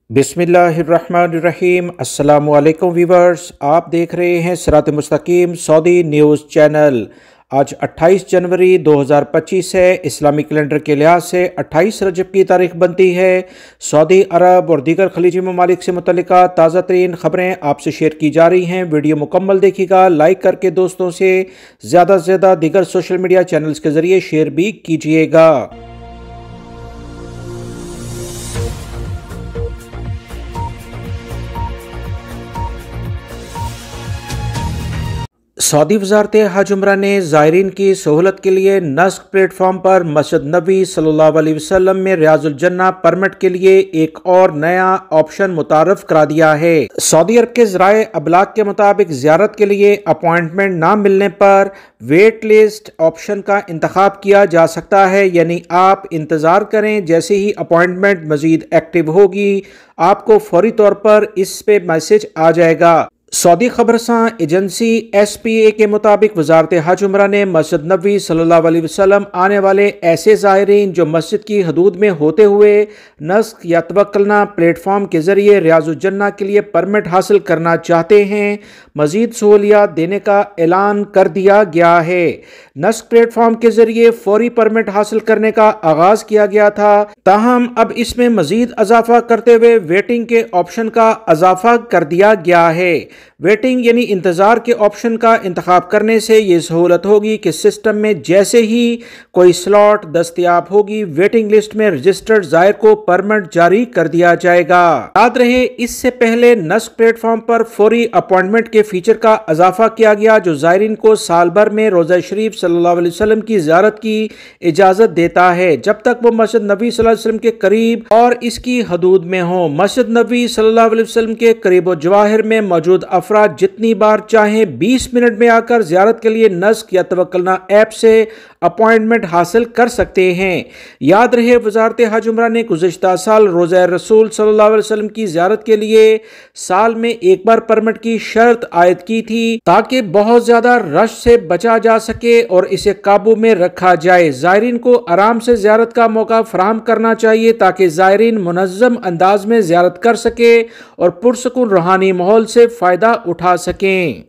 बिस्मिल्लाहिर्रहमानिर्रहीम। अस्सलामुअलैकुम वीवर्स, आप देख रहे हैं सिरात मुस्तकीम सऊदी न्यूज़ चैनल। आज 28 जनवरी 2025 है। इस्लामी कैलेंडर के लिहाज से 28 रजब की तारीख बनती है। सऊदी अरब और दीगर खलीजी ममालिक से मुतल्लिका ताज़ा तरीन ख़बरें आपसे शेयर की जा रही हैं। वीडियो मुकम्मल देखिएगा, लाइक करके दोस्तों से ज़्यादा से ज़्यादा दीगर सोशल मीडिया चैनल्स के ज़रिए शेयर भी कीजिएगा। सऊदी वज़ारत हज उम्रा ने ज़ायरीन की सहूलत के लिए नस्क प्लेटफॉर्म पर मस्जिद नबी सल्लल्लाहु अलैहि वसल्लम में रियाजुल जन्ना परमिट के लिए एक और नया ऑप्शन मुतारफ करा दिया है। सऊदी अरब के ज़राए अबलाग के मुताबिक ज़ियारत के लिए अपॉइंटमेंट ना मिलने पर वेट लिस्ट ऑप्शन का इंतखाब किया जा सकता है, यानी आप इंतज़ार करें, जैसे ही अपॉइंटमेंट मज़ीद एक्टिव होगी आपको फौरी तौर पर इस पे मैसेज आ जाएगा। सऊदी खबरसां एजेंसी SPA के मुताबिक वज़ारत हज उम्रा ने मस्जिद नबी सल्लल्लाहु अलैहि वसल्लम आने वाले ऐसे ज़ायरीन जो मस्जिद की हदूद में होते हुए नस्क या तवक्कलना प्लेटफॉर्म के ज़रिए रियाजुल जन्ना के लिए परमिट हासिल करना चाहते हैं, मज़ीद सहूलियात देने का ऐलान कर दिया गया है। नस्क प्लेटफॉर्म के ज़रिए फौरी परमिट हासिल करने का आगाज़ किया गया था, ताहम अब इसमें मज़ीद इजाफा करते हुए वेटिंग के ऑप्शन का इजाफा कर दिया गया है। वेटिंग यानी इंतज़ार के ऑप्शन का इंतखाब करने से ये सहूलत होगी कि सिस्टम में जैसे ही कोई स्लॉट दस्तयाब होगी, वेटिंग लिस्ट में रजिस्टर्ड ज़ायर को परमिट जारी कर दिया जाएगा। याद रहे, इससे पहले नस्क प्लेटफॉर्म पर फौरी अपॉइंटमेंट के फीचर का इजाफा किया गया, जो ज़ायरीन को साल भर में रोज़ा शरीफ सल्लल्लाहु अलैहि वसल्लम की ज़ियारत की इजाज़त देता है, जब तक वो मस्जिद नबी सल्लल्लाहु अलैहि वसल्लम के करीब और इसकी हदूद में हो। मस्जिद नबी सल्लल्लाहु अलैहि वसल्लम के करीब व जवाहिर में मौजूद अफराद जितनी बार चाहें 20 मिनट में आकर ज़ियारत के लिए नस्क या तवक्कलना ऐप से अपॉइंटमेंट हासिल कर सकते हैं। याद रहे, वज़ारत हज उम्रा ने गुज़िश्ता साल रोज़ा रसूल सल्लल्लाहु अलैहि वसल्लम की ज़ियारत के लिए साल में एक बार परमिट की शर्त आयद की थी, ताकि बहुत ज़्यादा रश से बचा जा सके और इसे काबू में रखा जाए। ज़ायरीन को आराम से ज़ियारत का मौका फराहम करना चाहिए, ताकि ज़ायरीन मुनज़्ज़म अंदाज में ज़ियारत कर सके और पुरसुकून रूहानी माहौल से फ़ायदा उठा सकें।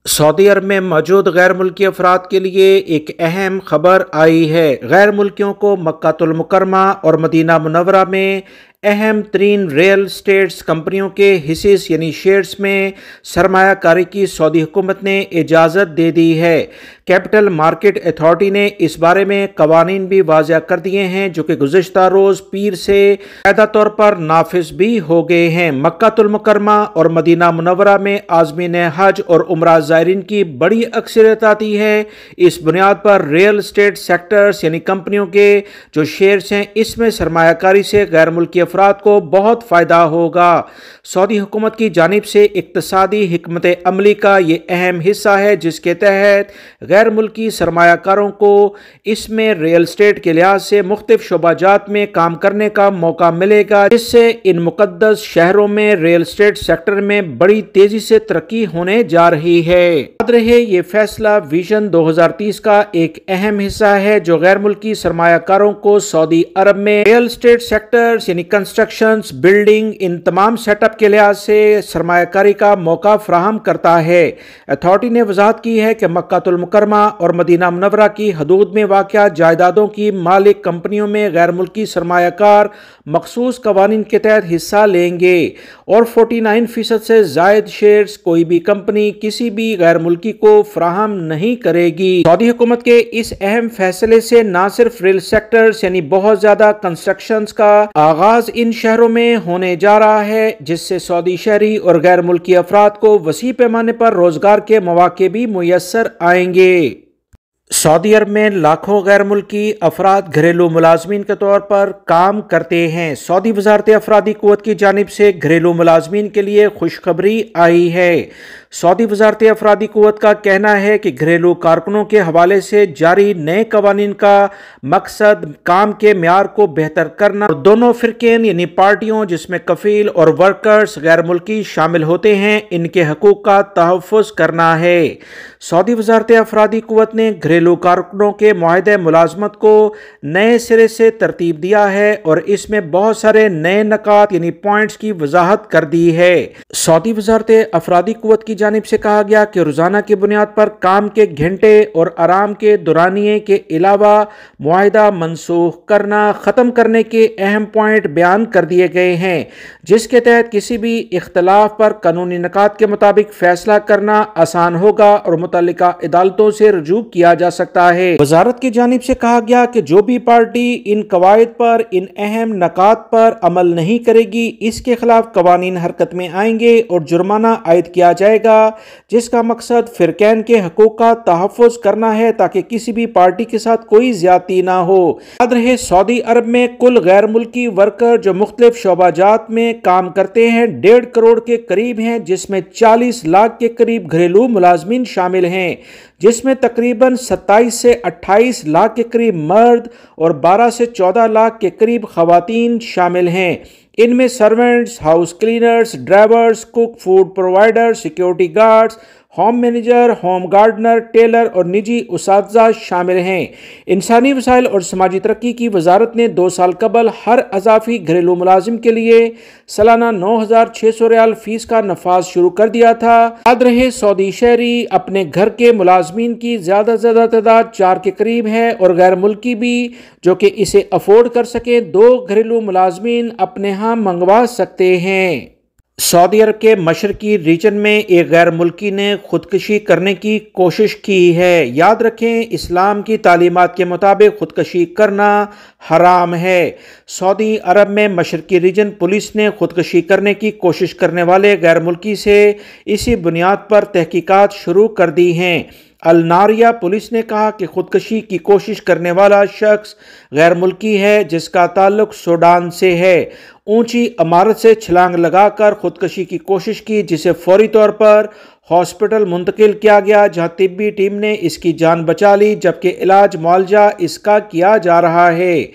सऊदी अरब में मौजूद गैर मुल्की अफराद के लिए एक अहम खबर आई है। गैर मुल्कियों को मक्कातुल मुकर्रमा और मदीना मुनव्वरा में अहम तरीन रियल स्टेट्स कंपनियों के हिस्सेस यानी शेयर्स में सरमायाकारी की सऊदी हुकूमत ने इजाज़त दे दी है। कैपिटल मार्केट अथॉरिटी ने इस बारे में कवानीन भी वाज़ह कर दिए हैं, जो कि गुज़िश्ता रोज़ पीर से कायदा तौर पर नाफिज भी हो गए हैं। मक्कातुल मुकर्रमा और मदीना मुनव्वरा में आज़मीन हज और उम्रा ज़ायरीन की बड़ी अक्सरियत आती है। इस बुनियाद पर रियल स्टेट सेक्टर्स यानी कंपनियों के जो शेयर्स हैं, इसमें सरमायाकारी से गैर मुल्की अफराद को बहुत फ़ायदा होगा। सऊदी हुकूमत की जानिब से इक्तसादी हिकमत अमली का ये अहम हिस्सा है, जिसके तहत गैर मुल्की सरमायाकारों को इसमें रियल स्टेट के लिहाज से मुख्तलिफ शोबाजात में काम करने का मौका मिलेगा, जिससे इन मुकद्दस शहरों में रियल स्टेट सेक्टर में बड़ी तेजी से तरक्की होने जा रही है। याद रहे, ये फैसला विजन 2030 का एक अहम हिस्सा है, जो गैर मुल्की सरमायाकारों को सऊदी अरब में रियल स्टेट सेक्टर्स यानी कंस्ट्रक्शंस, बिल्डिंग, इन तमाम सेटअप के लिहाज से सरमायाकारी का मौका फराहम करता है। अथॉरिटी ने वजाहत की है कि मक्कातुल मुकर्रमा और मदीना मुनव्वरा की हदूद में वाक़या जायदादों की मालिक कंपनियों में गैर मुल्की सरमायाकार मखसूस कवानीन के तहत हिस्सा लेंगे और 49% से जायद शेयर्स कोई भी कंपनी किसी भी गैर मुल्की को फराहम नहीं करेगी। सऊदी हुकूमत के इस अहम फैसले से न सिर्फ रियल सेक्टर्स यानी बहुत ज्यादा कंस्ट्रक्शंस का आगाज इन शहरों में होने जा रहा है, जिससे सऊदी शहरी और गैर मुल्की अफराद को वसी पैमाने पर रोजगार के मौके भी मुयस्सर आएंगे। सऊदी अरब में लाखों गैर मुल्की अफराद घरेलू मुलाजमीन के तौर पर काम करते हैं। सऊदी वज़ारत अफरादी क़ुव्वत की जानिब से घरेलू मुलाजमीन के लिए खुशखबरी आई है। सऊदी वज़ारत अफरादी क़ुव्वत का कहना है कि घरेलू कारकुनों के हवाले से जारी नए कवानीन का मकसद काम के म्यार को बेहतर करना और दोनों फ़िरक़ेन यानी पार्टियों जिसमें कफ़ील और वर्कर्स गैर मुल्की शामिल होते हैं, इनके हकूक़ का तहफ़्फ़ुज़ करना है। सऊदी वज़ारत अफरादी क़ुव्वत ने घरेलू گھریلو کارکنوں کے معاہدے ملازمت کو نئے سرے سے ترتیب دیا ہے اور اس میں بہت سارے نئے نکات یعنی پوائنٹس کی وضاحت کر دی ہے۔ سعودی وزارت افرادی قوت کی جانب سے کہا گیا کہ روزانہ کی بنیاد پر کام کے گھنٹے اور آرام کے دورانیے کے علاوہ معاہدہ منسوخ کرنا ختم کرنے کے اہم پوائنٹ بیان کر دیے گئے ہیں، جس کے تحت کسی بھی اختلاف پر قانونی نکات کے مطابق فیصلہ کرنا آسان ہوگا اور متعلقہ عدالتوں سے رجوع کیا جا سکتا ہے۔ وزارت کی جانب سے کہا گیا کہ جو بھی پارٹی ان قواعد پر ان اہم نکات پر عمل نہیں کرے گی اس کے خلاف قوانین حرکت میں آئیں گے اور جرمانہ عائد کیا جائے گا، جس کا مقصد فریقین کے حقوق کا تحفظ کرنا ہے تاکہ کسی بھی پارٹی کے ساتھ کوئی زیادتی نہ ہو۔ یاد رہے سعودی عرب میں کل غیر ملکی ورکر جو مختلف شعبہ جات میں کام کرتے ہیں 1.5 کروڑ کے قریب ہیں، جس میں 40 لاکھ کے قریب گھریلو ملازمین شامل ہیں، جس میں تقریباً 27 سے 28 لاکھ کے قریب مرد اور 12 سے 14 لاکھ کے قریب خواتین شامل ہیں۔ ان میں servants, house cleaners, drivers, cook, food provider, security guards, home manager, home gardener, tailor اور نجی اساتذہ شامل ہیں۔ انسانی وسائل اور سماجی ترقی کی وزارت نے 2 سال قبل ہر اضافی گھریلو ملازم کے لیے سالانہ 9,600 ریال فیس کا نفاذ شروع کر دیا تھا۔ یاد رہے سعودی شہری اپنے گھر کے ملازمین کی زیادہ سے زیادہ تعداد 4 کے قریب ہے اور غیر ملکی بھی جو کہ اسے افورڈ کر سکیں 2 گھریلو ملازمین اپنے ہاں منگوا سکتے ہیں۔ سعودی عرب کے مشرقی ریجن میں ایک غیر ملکی نے خودکشی کرنے کی کوشش کی ہے۔ یاد رکھیں اسلام کی تعلیمات کے مطابق خودکشی کرنا حرام ہے۔ سعودی عرب میں مشرقی ریجن پولیس نے خودکشی کرنے کی کوشش کرنے والے غیر ملکی سے اسی بنیاد پر تحقیقات شروع کر دی ہیں۔ الناریہ پولیس نے کہا کہ خودکشی کی کوشش کرنے والا شخص غیر ملکی ہے جس کا تعلق سوڈان سے ہے۔ اونچی عمارت سے چھلانگ لگا کر خودکشی کی کوشش کی جسے فوری طور پر ہاسپٹل منتقل کیا گیا جہاں طبی ٹیم نے اس کی جان بچا لی جبکہ علاج معالجہ اس کا کیا جا رہا ہے۔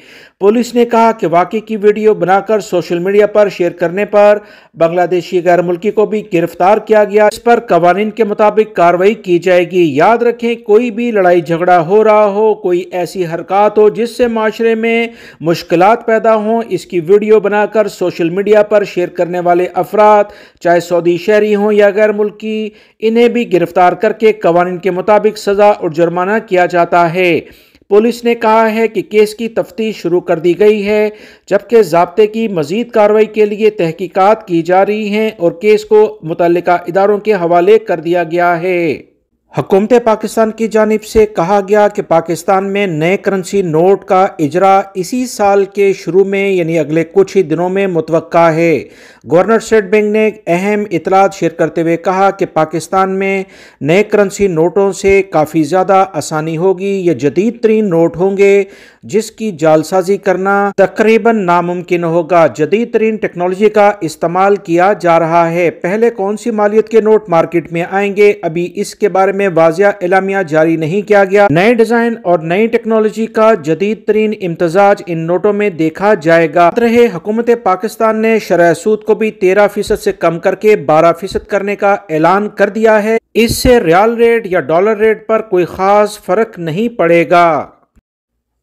پولیس نے کہا کہ واقعے کی ویڈیو بنا کر سوشل میڈیا پر شیئر کرنے پر بنگلہ دیشی غیر ملکی کو بھی گرفتار کیا گیا، اس پر قوانین کے مطابق کارروائی کی جائے گی۔ یاد رکھیں کوئی بھی لڑائی جھگڑا ہو رہا ہو، کوئی ایسی حرکات ہو جس سے معاشرے میں مشکلات پیدا ہوں، اس کی ویڈیو بنا کر سوشل میڈیا پر شیئر کرنے والے افراد چاہے سعودی شہری ہوں یا غیر ملکی انہیں بھی گرفتار کر کے قوانین کے مطابق سزا اور جرمانہ کیا جاتا ہے۔ پولیس نے کہا ہے کہ کیس کی تفتیش شروع کر دی گئی ہے جبکہ ضابطے کی مزید کارروائی کے لیے تحقیقات کی جا رہی ہیں اور کیس کو متعلقہ اداروں کے حوالے کر دیا گیا ہے۔ حکومت پاکستان کی جانب سے کہا گیا کہ پاکستان میں نئے کرنسی نوٹ کا اجرا اسی سال کے شروع میں یعنی اگلے کچھ ہی دنوں میں متوقع ہے۔ گورنر اسٹیٹ بینک نے اہم اطلاعات شیئر کرتے ہوئے کہا کہ پاکستان میں نئے کرنسی نوٹوں سے کافی زیادہ آسانی ہوگی۔ یہ جدید ترین نوٹ ہوں گے جس کی جعلسازی کرنا تقریباً ناممکن ہوگا۔ جدید ترین ٹیکنالوجی کا استعمال کیا جا رہا ہے۔ پہلے کون سی مالیت کے نوٹ مارکیٹ میں آئیں گے ابھی اس کے بارے میں واضح اعلامیہ جاری نہیں کیا گیا۔ نئے ڈیزائن اور نئی ٹیکنالوجی کا جدید ترین امتزاج ان نوٹوں میں دیکھا جائے گا۔ یاد رہے حکومت پاکستان نے شرح سود کو بھی 13% سے کم کر کے 12% کرنے کا اعلان کر دیا ہے۔ اس سے ریال ریٹ یا ڈالر ریٹ پر کوئی خاص فرق نہیں پڑے گا۔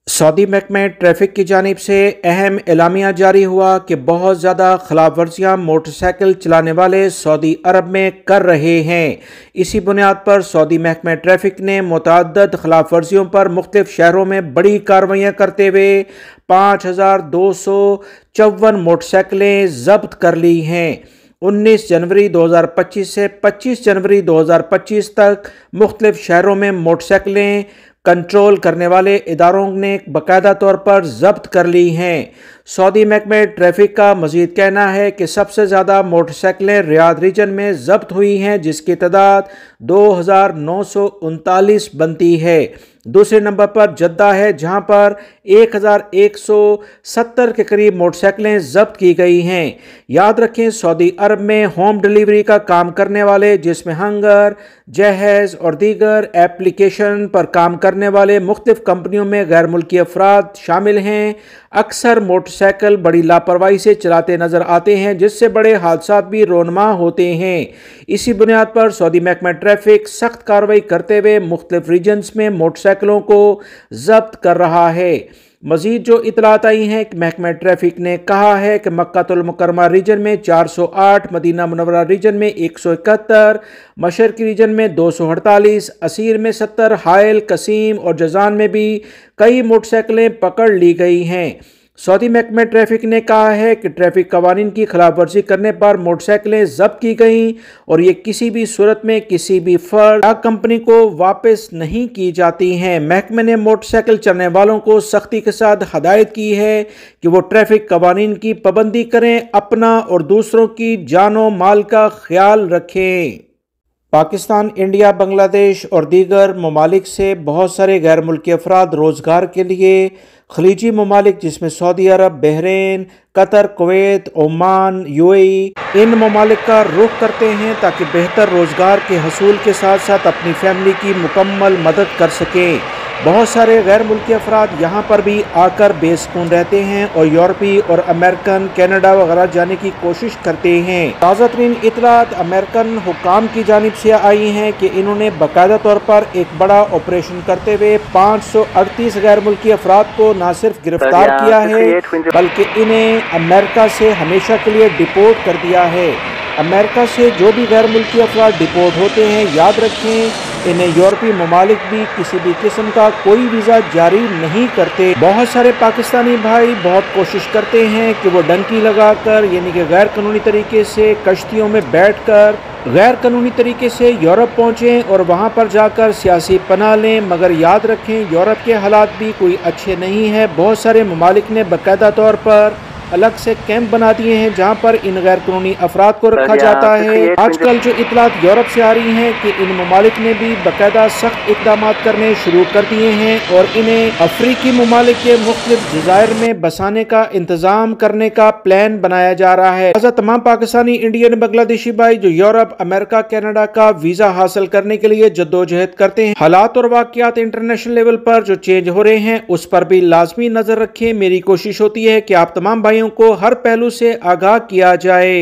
سعودی محکمہ ٹریفک کی جانب سے اہم اعلامیہ جاری ہوا کہ بہت زیادہ خلاف ورزیاں موٹر سائیکل چلانے والے سعودی عرب میں کر رہے ہیں۔ اسی بنیاد پر سعودی محکمہ ٹریفک نے متعدد خلاف ورزیوں پر مختلف شہروں میں بڑی کارروائیاں کرتے ہوئے 5254 موٹر سائیکلیں ضبط کر لی ہیں۔ 19 جنوری 2025 سے 25 جنوری 2025 تک مختلف شہروں میں موٹر سائیکلیں کنٹرول کرنے والے اداروں نے باقاعدہ طور پر ضبط کر لی ہیں۔ سعودی محکمہ ٹریفک کا مزید کہنا ہے کہ سب سے زیادہ موٹر سائیکلیں ریاض ریجن میں ضبط ہوئی ہیں جس کی تعداد 2939 بنتی ہے۔ دوسرے نمبر پر جدہ ہے جہاں پر 1170 کے قریب موٹر سائیکلیں ضبط کی گئی ہیں۔ یاد رکھیں سعودی عرب میں ہوم ڈیلیوری کا کام کرنے والے جس میں ہنگر، جہیز اور دیگر ایپلیکیشن پر کام کرنے والے مختلف کمپنیوں میں غیر ملکی افراد شامل ہیں۔ اکثر موٹر मोटरसाइकिल बड़ी लापरवाही से चलाते नजर आते हैं, जिससे बड़े हादसात भी रोनमा होते हैं। इसी बुनियाद पर सऊदी महकमा ट्रैफिक सख्त कार्रवाई करते हुए मुख्तलिफ रीजन्स में मोटरसाइकिलों को जब्त कर रहा है। मजीद जो इतलात आई हैं कि महकमा ट्रैफिक ने कहा है कि मक्कातुल मुकर्रमा रीजन में 408, मदीना मुनव्वरा रीजन में 171, मशरकी रीजन में 248, असीर में 70, हायल, कसीम और जजान में भी कई मोटरसाइकिलें पकड़ ली गई हैं। सऊदी महकमा ट्रैफिक ने कहा है कि ट्रैफिक कवानीन की खिलाफ वर्जी करने पर मोटरसाइकिलें जब्त की गईं और ये किसी भी सूरत में किसी भी फर्द या कंपनी को वापस नहीं की जाती हैं। महकमे ने मोटरसाइकिल चलने वालों को सख्ती के साथ हदायत की है कि वो ट्रैफिक कवानीन की पाबंदी करें, अपना और दूसरों की जानो माल का ख्याल रखें। पाकिस्तान, इंडिया, बांग्लादेश और दीगर ममालिक से बहुत सारे गैर मुल्की अफराद रोज़गार के लिए खलीजी ममालिक जिसमें Saudi Arab, Bahrain, Qatar, Kuwait, Oman, UAE, इन ममालिक का रुख करते हैं ताकि बेहतर रोज़गार के हसूल के साथ साथ अपनी फैमिली की मुकम्मल मदद कर सकें। बहुत सारे गैर मुल्की अफराद यहाँ पर भी आकर बेसुकून रहते हैं और यूरोपी और अमेरिकन, कनाडा वगैरह जाने की कोशिश करते हैं। ताज़ा तरीन इतलात अमेरिकन हुकाम की जानिब से आई हैं कि इन्होंने बाकायदा तौर पर एक बड़ा ऑपरेशन करते हुए 538 गैर मुल्की अफराद को न सिर्फ गिरफ्तार किया है बल्कि इन्हें अमेरिका से हमेशा के लिए डिपोर्ट कर दिया है। अमेरिका से जो भी गैर मुल्की अफराद डिपोर्ट होते हैं, याद रखें इन्हें यूरोपीय ममालिक भी किसी भी किस्म का कोई वीज़ा जारी नहीं करते। बहुत सारे पाकिस्तानी भाई बहुत कोशिश करते हैं कि वो डंकी लगाकर यानी कि गैर कानूनी तरीके से कश्तियों में बैठकर गैर कानूनी तरीके से यूरोप पहुँचें और वहाँ पर जाकर सियासी पनाह लें, मगर याद रखें यूरोप के हालात भी कोई अच्छे नहीं है। बहुत सारे ममालिक ने बाकायदा तौर पर अलग से कैंप बना दिए हैं जहां पर इन गैर कानूनी अफराद को रखा जाता है। आजकल जो इतलात यूरोप से आ रही हैं कि इन ममालिक ने भी बाकायदा सख्त इक़दाम करने शुरू कर दिए हैं और इन्हें अफ्रीकी ममालिक के मुख्तलिफ जज़ायर में बसाने का इंतज़ाम करने का प्लान बनाया जा रहा है। लिहाजा तमाम पाकिस्तानी, इंडियन, बांग्लादेशी भाई जो यूरोप, अमेरिका, कनाडा का वीज़ा हासिल करने के लिए जद्दोजहद करते हैं, हालात और वाक़यात इंटरनेशनल लेवल पर जो चेंज हो रहे हैं उस पर भी लाजमी नज़र रखें। मेरी कोशिश होती है कि आप तमाम को हर पहलू से आगाह किया जाए।